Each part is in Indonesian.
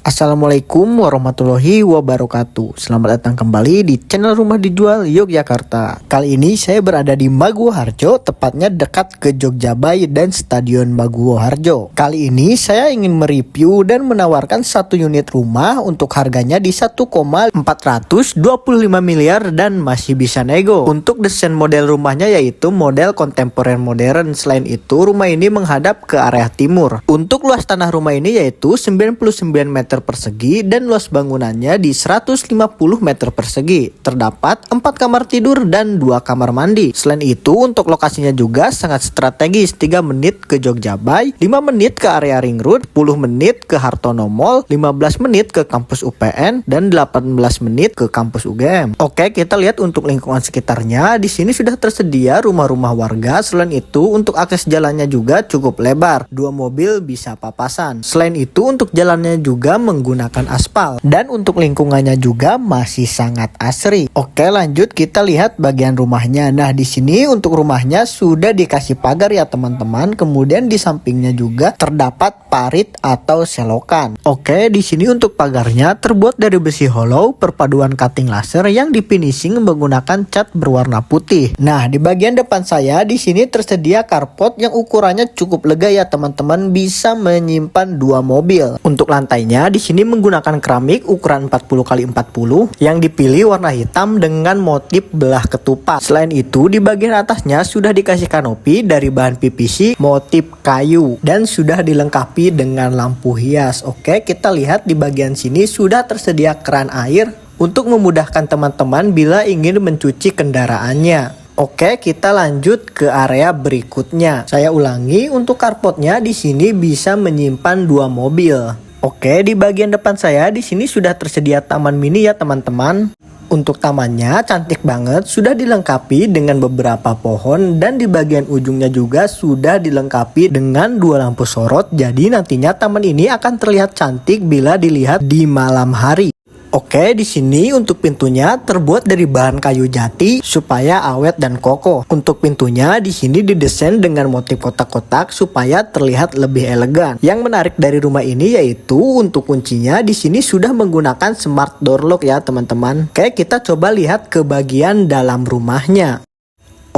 Assalamualaikum warahmatullahi wabarakatuh. Selamat datang kembali di channel Rumah Dijual Yogyakarta. Kali ini saya berada di Maguwoharjo, tepatnya dekat ke Jogjabai dan Stadion Maguwoharjo. Kali ini saya ingin mereview dan menawarkan satu unit rumah untuk harganya di 1,425 miliar dan masih bisa nego. Untuk desain model rumahnya yaitu model kontemporer modern. Selain itu, rumah ini menghadap ke area timur. Untuk luas tanah rumah ini yaitu 99 meter persegi dan luas bangunannya di 150 meter persegi. Terdapat 4 kamar tidur dan 2 kamar mandi. Selain itu, untuk lokasinya juga sangat strategis. 3 menit ke Jogjabai, 5 menit ke area Ring Road, 10 menit ke Hartono Mall, 15 menit ke kampus UPN, dan 18 menit ke kampus UGM. Oke, kita lihat untuk lingkungan sekitarnya. Di sini sudah tersedia rumah-rumah warga. Selain itu, untuk akses jalannya juga cukup lebar. 2 mobil bisa papasan. Selain itu, untuk jalannya juga menggunakan aspal, dan untuk lingkungannya juga masih sangat asri. Oke, lanjut kita lihat bagian rumahnya. Nah, di sini untuk rumahnya sudah dikasih pagar ya teman-teman. Kemudian di sampingnya juga terdapat parit atau selokan. Oke, di sini untuk pagarnya terbuat dari besi hollow perpaduan cutting laser yang difinishing menggunakan cat berwarna putih. Nah, di bagian depan saya di sini tersedia carport yang ukurannya cukup lega ya teman-teman, bisa menyimpan 2 mobil. Untuk lantainya di sini menggunakan keramik ukuran 40x40 yang dipilih warna hitam dengan motif belah ketupat. Selain itu, di bagian atasnya sudah dikasih kanopi dari bahan PVC motif kayu dan sudah dilengkapi dengan lampu hias. Oke, kita lihat di bagian sini sudah tersedia keran air untuk memudahkan teman-teman bila ingin mencuci kendaraannya. Oke, kita lanjut ke area berikutnya. Saya ulangi, untuk carportnya di sini bisa menyimpan 2 mobil. Oke, di bagian depan saya di sini sudah tersedia taman mini ya teman-teman. Untuk tamannya cantik banget, sudah dilengkapi dengan beberapa pohon dan di bagian ujungnya juga sudah dilengkapi dengan 2 lampu sorot. Jadi nantinya taman ini akan terlihat cantik bila dilihat di malam hari. Oke, di sini untuk pintunya terbuat dari bahan kayu jati supaya awet dan kokoh. Untuk pintunya di sini didesain dengan motif kotak-kotak supaya terlihat lebih elegan. Yang menarik dari rumah ini yaitu untuk kuncinya di sini sudah menggunakan smart door lock ya teman-teman. Oke, kita coba lihat ke bagian dalam rumahnya.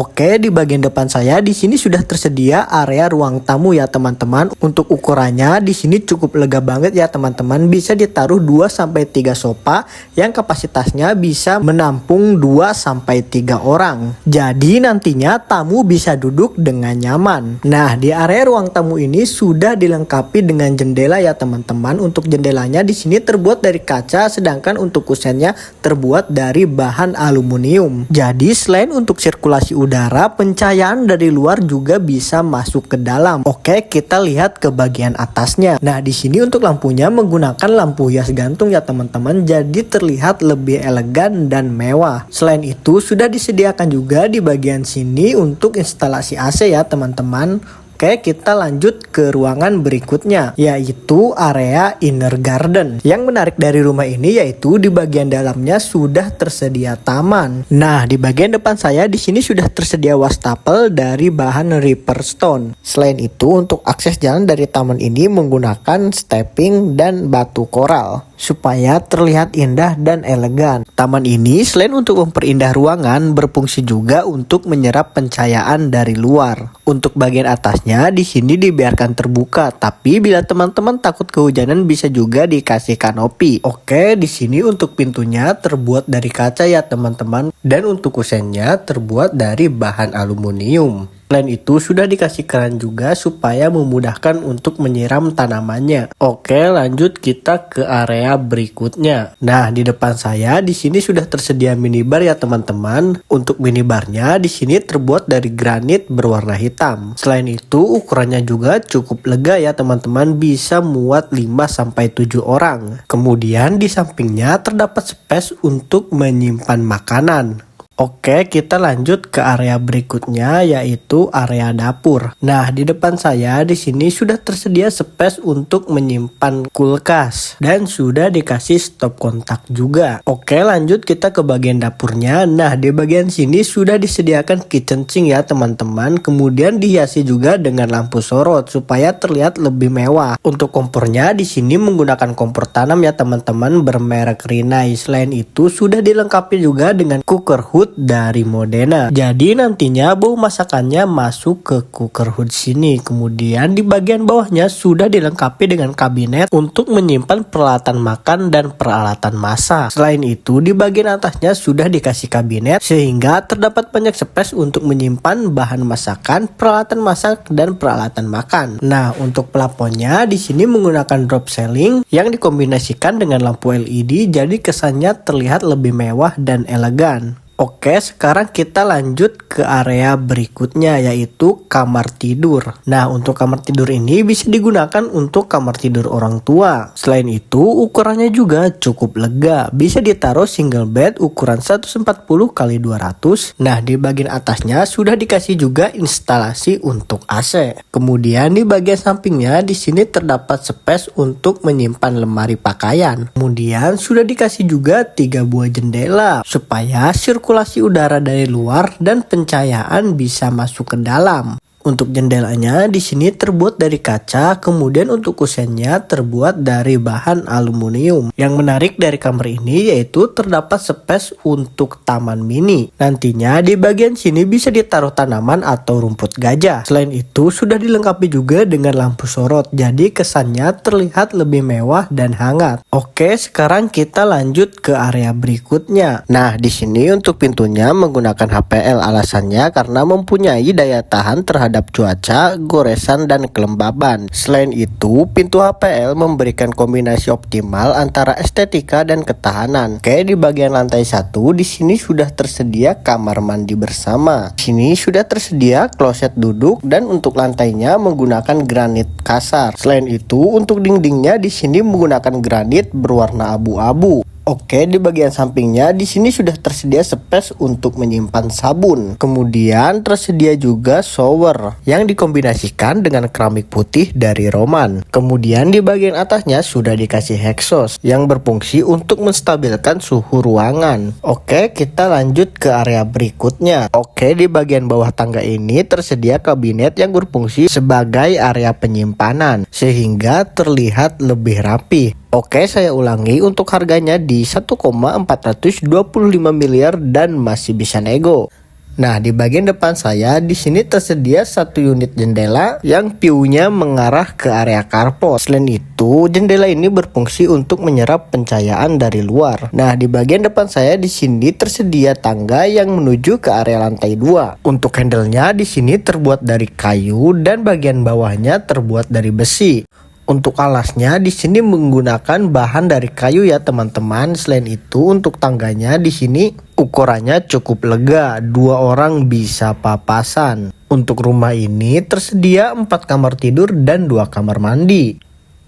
Oke, di bagian depan saya di sini sudah tersedia area ruang tamu ya teman-teman. Untuk ukurannya di sini cukup lega banget ya teman-teman. Bisa ditaruh 2-3 sofa yang kapasitasnya bisa menampung 2-3 orang. Jadi nantinya tamu bisa duduk dengan nyaman. Nah, di area ruang tamu ini sudah dilengkapi dengan jendela ya teman-teman. Untuk jendelanya di sini terbuat dari kaca, sedangkan untuk kusennya terbuat dari bahan aluminium. Jadi selain untuk sirkulasi udara, pencahayaan dari luar juga bisa masuk ke dalam. Oke, kita lihat ke bagian atasnya. Nah, di sini untuk lampunya menggunakan lampu hias gantung ya teman-teman, jadi terlihat lebih elegan dan mewah. Selain itu, sudah disediakan juga di bagian sini untuk instalasi AC ya teman-teman. Oke, kita lanjut ke ruangan berikutnya, yaitu area inner garden. Yang menarik dari rumah ini yaitu di bagian dalamnya sudah tersedia taman. Nah, di bagian depan saya di sini sudah tersedia wastafel dari bahan Reaper Stone. Selain itu, untuk akses jalan dari taman ini menggunakan stepping dan batu koral supaya terlihat indah dan elegan. Taman ini selain untuk memperindah ruangan, berfungsi juga untuk menyerap pencahayaan dari luar. Untuk bagian atasnya di sini dibiarkan terbuka, tapi bila teman-teman takut kehujanan bisa juga dikasih kanopi. Oke, di sini untuk pintunya terbuat dari kaca ya teman-teman, dan untuk kusennya terbuat dari bahan aluminium. Selain itu sudah dikasih keran juga supaya memudahkan untuk menyiram tanamannya. Oke, lanjut kita ke area berikutnya. Nah, di depan saya di sini sudah tersedia minibar ya teman-teman. Untuk minibarnya di sini terbuat dari granit berwarna hitam. Selain itu ukurannya juga cukup lega ya teman-teman, bisa muat 5-7 orang. Kemudian di sampingnya terdapat space untuk menyimpan makanan. Oke, kita lanjut ke area berikutnya yaitu area dapur. Nah, di depan saya di sini sudah tersedia space untuk menyimpan kulkas dan sudah dikasih stop kontak juga. Oke, lanjut kita ke bagian dapurnya. Nah, di bagian sini sudah disediakan kitchen sink ya teman-teman. Kemudian dihiasi juga dengan lampu sorot supaya terlihat lebih mewah. Untuk kompornya di sini menggunakan kompor tanam ya teman-teman bermerek Rinnai. Selain itu sudah dilengkapi juga dengan cooker hood dari Modena. Jadi nantinya bau masakannya masuk ke cooker hood sini. Kemudian di bagian bawahnya sudah dilengkapi dengan kabinet untuk menyimpan peralatan makan dan peralatan masak. Selain itu di bagian atasnya sudah dikasih kabinet sehingga terdapat banyak space untuk menyimpan bahan masakan, peralatan masak dan peralatan makan. Nah, untuk plafonnya di sini menggunakan drop ceiling yang dikombinasikan dengan lampu LED jadi kesannya terlihat lebih mewah dan elegan. Oke, sekarang kita lanjut ke area berikutnya yaitu kamar tidur. Nah, untuk kamar tidur ini bisa digunakan untuk kamar tidur orang tua. Selain itu, ukurannya juga cukup lega. Bisa ditaruh single bed ukuran 140 x 200. Nah, di bagian atasnya sudah dikasih juga instalasi untuk AC. Kemudian di bagian sampingnya di sini terdapat space untuk menyimpan lemari pakaian. Kemudian sudah dikasih juga 3 buah jendela supaya sirkulasi udara dari luar dan pencahayaan bisa masuk ke dalam. Untuk jendelanya di sini terbuat dari kaca, kemudian untuk kusennya terbuat dari bahan aluminium. Yang menarik dari kamar ini yaitu terdapat space untuk taman mini. Nantinya di bagian sini bisa ditaruh tanaman atau rumput gajah. Selain itu sudah dilengkapi juga dengan lampu sorot, jadi kesannya terlihat lebih mewah dan hangat. Oke, sekarang kita lanjut ke area berikutnya. Nah, di sini untuk pintunya menggunakan HPL, alasannya karena mempunyai daya tahan terhadap cuaca, goresan, dan kelembaban. Selain itu, pintu HPL memberikan kombinasi optimal antara estetika dan ketahanan. Kayak di bagian lantai 1, di sini sudah tersedia kamar mandi bersama. Di sini sudah tersedia kloset duduk dan untuk lantainya menggunakan granit kasar. Selain itu, untuk dindingnya di sini menggunakan granit berwarna abu-abu. Oke, di bagian sampingnya di sini sudah tersedia space untuk menyimpan sabun. Kemudian tersedia juga shower yang dikombinasikan dengan keramik putih dari Roman. Kemudian di bagian atasnya sudah dikasih exhaust yang berfungsi untuk menstabilkan suhu ruangan. Oke, kita lanjut ke area berikutnya. Oke, di bagian bawah tangga ini tersedia kabinet yang berfungsi sebagai area penyimpanan sehingga terlihat lebih rapi. Oke, saya ulangi, untuk harganya di 1,425 miliar dan masih bisa nego. Nah, di bagian depan saya di sini tersedia satu unit jendela yang view-nya mengarah ke area carport. Selain itu, jendela ini berfungsi untuk menyerap pencahayaan dari luar. Nah, di bagian depan saya di sini tersedia tangga yang menuju ke area lantai 2. Untuk handle-nya di sini terbuat dari kayu dan bagian bawahnya terbuat dari besi. Untuk alasnya di sini menggunakan bahan dari kayu ya teman-teman. Selain itu untuk tangganya di sini ukurannya cukup lega, 2 orang bisa papasan. Untuk rumah ini tersedia 4 kamar tidur dan 2 kamar mandi.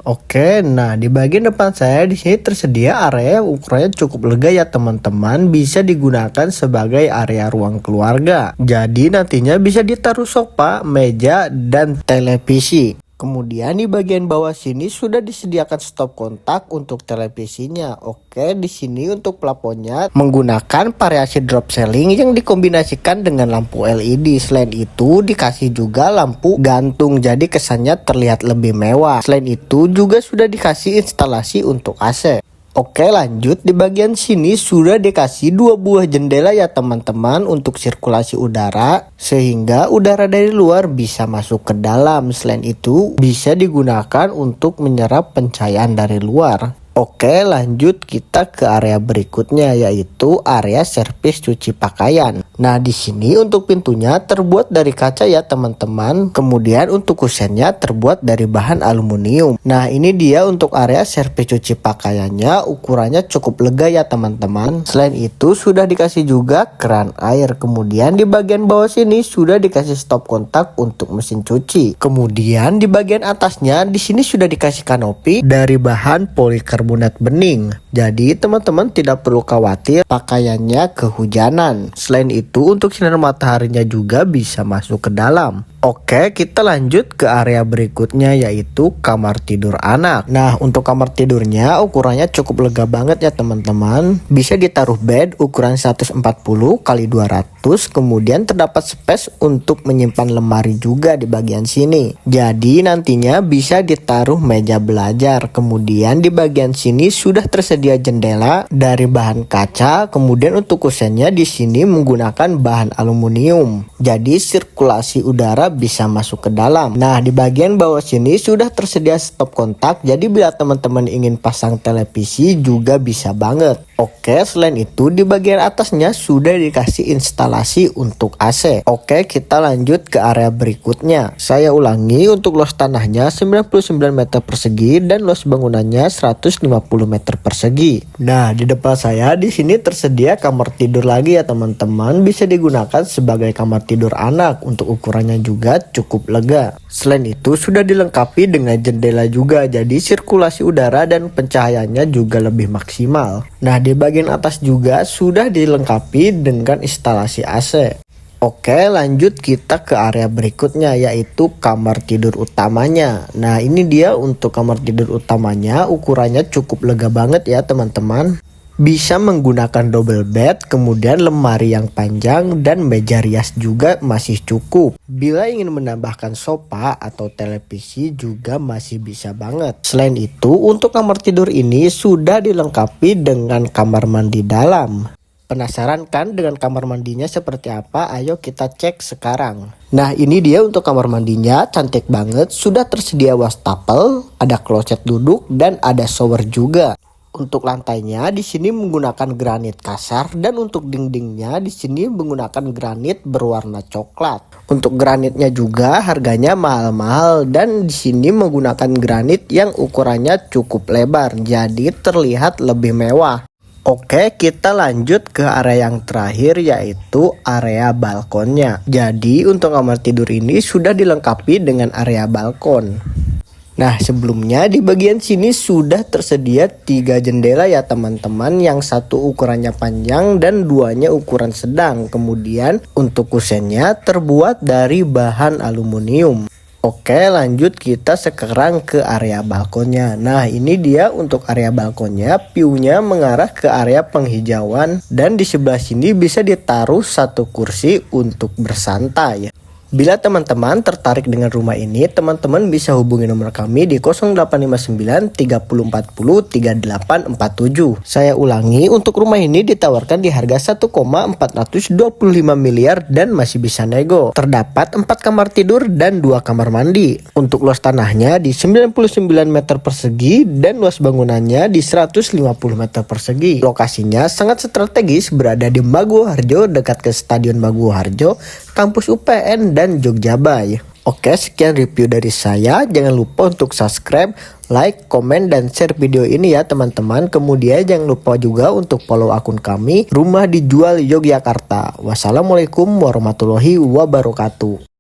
Oke, nah di bagian depan saya di sini tersedia area yang ukurannya cukup lega ya teman-teman, bisa digunakan sebagai area ruang keluarga. Jadi nantinya bisa ditaruh sofa, meja, dan televisi. Kemudian di bagian bawah sini sudah disediakan stop kontak untuk televisinya. Oke, di sini untuk plafonnya menggunakan variasi drop ceiling yang dikombinasikan dengan lampu LED. Selain itu dikasih juga lampu gantung, jadi kesannya terlihat lebih mewah. Selain itu juga sudah dikasih instalasi untuk AC. Oke, lanjut di bagian sini sudah dikasih 2 buah jendela ya teman-teman untuk sirkulasi udara sehingga udara dari luar bisa masuk ke dalam. Selain itu bisa digunakan untuk menyerap pencahayaan dari luar. Oke, lanjut kita ke area berikutnya yaitu area servis cuci pakaian. Nah, di sini untuk pintunya terbuat dari kaca ya teman-teman. Kemudian untuk kusennya terbuat dari bahan aluminium. Nah, ini dia untuk area servis cuci pakaiannya, ukurannya cukup lega ya teman-teman. Selain itu sudah dikasih juga keran air. Kemudian di bagian bawah sini sudah dikasih stop kontak untuk mesin cuci. Kemudian di bagian atasnya di sini sudah dikasih kanopi dari bahan polikarbonat berkarbonat bening. Jadi teman-teman tidak perlu khawatir pakaiannya kehujanan. Selain itu untuk sinar mataharinya juga bisa masuk ke dalam. Oke, kita lanjut ke area berikutnya yaitu kamar tidur anak. Nah, untuk kamar tidurnya ukurannya cukup lega banget ya teman-teman. Bisa ditaruh bed ukuran 140 x 200, kemudian terdapat space untuk menyimpan lemari juga di bagian sini. Jadi nantinya bisa ditaruh meja belajar. Kemudian di bagian sini sudah tersedia jendela dari bahan kaca. Kemudian untuk kusennya di sini menggunakan bahan aluminium. Jadi sirkulasi udara bisa masuk ke dalam. Nah, di bagian bawah sini sudah tersedia stop kontak. Jadi bila teman-teman ingin pasang televisi juga bisa banget. Oke, selain itu di bagian atasnya sudah dikasih instalasi untuk AC. Oke, kita lanjut ke area berikutnya. Saya ulangi, untuk luas tanahnya 99 meter persegi dan luas bangunannya 150 meter persegi. Nah, di depan saya di sini tersedia kamar tidur lagi ya teman-teman. Bisa digunakan sebagai kamar tidur anak. Untuk ukurannya juga cukup lega. Selain itu sudah dilengkapi dengan jendela juga. Jadi sirkulasi udara dan pencahayaannya juga lebih maksimal. Nah, di bagian atas juga sudah dilengkapi dengan instalasi AC. Oke, lanjut kita ke area berikutnya yaitu kamar tidur utamanya. Nah, ini dia untuk kamar tidur utamanya, ukurannya cukup lega banget ya teman-teman. Bisa menggunakan double bed, kemudian lemari yang panjang dan meja rias juga masih cukup. Bila ingin menambahkan sofa atau televisi juga masih bisa banget. Selain itu, untuk kamar tidur ini sudah dilengkapi dengan kamar mandi dalam. Penasaran kan dengan kamar mandinya seperti apa? Ayo kita cek sekarang. Nah, ini dia untuk kamar mandinya, cantik banget. Sudah tersedia wastafel, ada kloset duduk dan ada shower juga. Untuk lantainya di sini menggunakan granit kasar dan untuk dindingnya di sini menggunakan granit berwarna coklat. Untuk granitnya juga harganya mahal-mahal dan di sini menggunakan granit yang ukurannya cukup lebar, jadi terlihat lebih mewah. Oke, kita lanjut ke area yang terakhir yaitu area balkonnya. Jadi untuk kamar tidur ini sudah dilengkapi dengan area balkon. Nah, sebelumnya di bagian sini sudah tersedia 3 jendela ya teman-teman, yang satu ukurannya panjang dan duanya ukuran sedang. Kemudian untuk kusennya terbuat dari bahan aluminium. Oke, lanjut kita sekarang ke area balkonnya. Nah, ini dia untuk area balkonnya, view-nya mengarah ke area penghijauan dan di sebelah sini bisa ditaruh satu kursi untuk bersantai. Bila teman-teman tertarik dengan rumah ini, teman-teman bisa hubungi nomor kami di 0859 3040 3847. Saya ulangi, untuk rumah ini ditawarkan di harga 1,425 miliar dan masih bisa nego. Terdapat 4 kamar tidur dan 2 kamar mandi. Untuk luas tanahnya di 99 meter persegi dan luas bangunannya di 150 meter persegi. Lokasinya sangat strategis, berada di Maguwoharjo, dekat ke Stadion Maguwoharjo, kampus UPN dan Jogjabai. Oke, sekian review dari saya. Jangan lupa untuk subscribe, like, komen, dan share video ini ya teman-teman. Kemudian jangan lupa juga untuk follow akun kami, Rumah Dijual Yogyakarta. Wassalamualaikum warahmatullahi wabarakatuh.